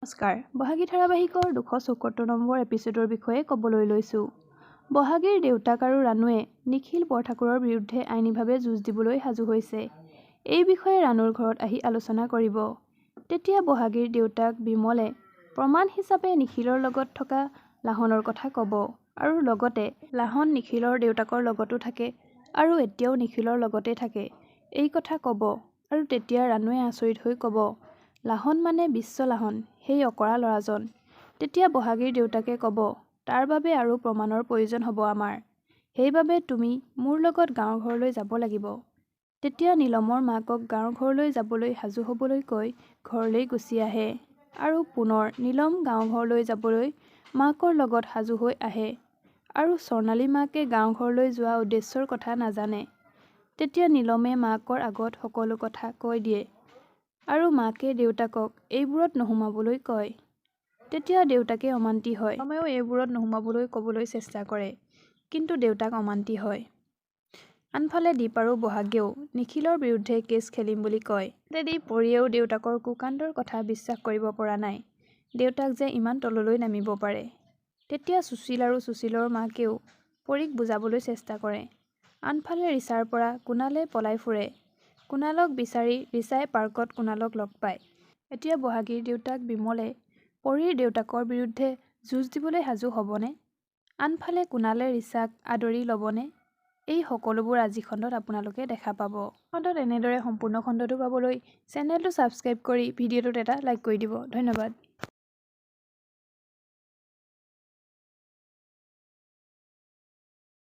নমস্কাৰ, বহাগী ধাৰাবাহিকৰ ২৭৪ নম্বৰ এপিছডৰ বিষয়ে ক'বলৈ লৈছোঁ। বহাগীৰ দেউতাক আৰু ৰাণুৱে নিখিল বৰঠাকুৰৰ বিৰুদ্ধে আইনীভাৱে যুঁজ দিবলৈ সাজু হৈছে। এই বিষয়ে ৰাণুৰ ঘৰত আহি আলোচনা কৰিব। তেতিয়া বহাগীৰ দেউতাক বিমলে প্ৰমাণ হিচাপে নিখিলৰ লগত থকা লাহনৰ কথা ক'ব আৰু লগতে লাহন নিখিলৰ দেউতাকৰ লগতো থাকে আৰু এতিয়াও নিখিলৰ লগতে থাকে এই কথা ক'ব আৰু তেতিয়া ৰাণুৱে আচৰিত হৈ ক'ব, লাহন মানে বিশ্ব লাহন, সেই অকৰা ল'ৰাজন। তেতিয়া বহাগীৰ দেউতাকে ক'ব, তাৰ বাবে আৰু প্ৰমাণৰ প্ৰয়োজন হ'ব আমাৰ। সেইবাবে তুমি মোৰ লগত গাঁৱৰ ঘৰলৈ যাব লাগিব। তেতিয়া নীলমৰ মাকক গাঁৱৰ ঘৰলৈ যাবলৈ সাজু হ'বলৈ কৈ ঘৰলৈ গুচি আহে আৰু পুনৰ নীলম গাঁও ঘৰলৈ যাবলৈ মাকৰ লগত সাজু হৈ আহে আৰু স্বৰ্ণালী মাকে গাঁও ঘৰলৈ যোৱা উদ্দেশ্যৰ কথা নাজানে। তেতিয়া নীলমে মাকৰ আগত সকলো কথা কৈ দিয়ে আৰু মাকে দেউতাকক এইবোৰত নোসোমাবলৈ কয়। তেতিয়া দেউতাকে অমান্তি হয়। নীলমেও এইবোৰত নোসোমাবলৈ ক'বলৈ চেষ্টা কৰে, কিন্তু দেউতাক অমান্তি হয়। আনফালে দীপ আৰু বহাগেও নিখিলৰ বিৰুদ্ধে কেছ খেলিম বুলি কয়। তেদি পৰিয়েও দেউতাকৰ কুকাণ্ডৰ কথা বিশ্বাস কৰিব পৰা নাই। দেউতাক যে ইমান তললৈ নামিব পাৰে। তেতিয়া সুশীল আৰু সুশীলৰ মাকেও পৰীক বুজাবলৈ চেষ্টা কৰে। আনফালে ৰিচাৰ পৰা কুণালে পলাই ফুৰে। কুণালক বিচাৰি ৰিচাই পাৰ্কত কুণালক লগ পায়। এতিয়া বহাগীৰ দেউতাক বিমলে পৰীৰ দেউতাকৰ বিৰুদ্ধে যুঁজ দিবলৈ সাজু হ'বনে? আনফালে কুণালে ৰিচাক আদৰি ল'বনে? এই সকলোবোৰ আজি খণ্ডত আপোনালোকে দেখা পাব। খণ্ডত এনেদৰে সম্পূৰ্ণ খণ্ডটো পাবলৈ চেনেলটো ছাবস্ক্ৰাইব কৰি ভিডিঅ'টোত এটা লাইক কৰি দিব। ধন্যবাদ।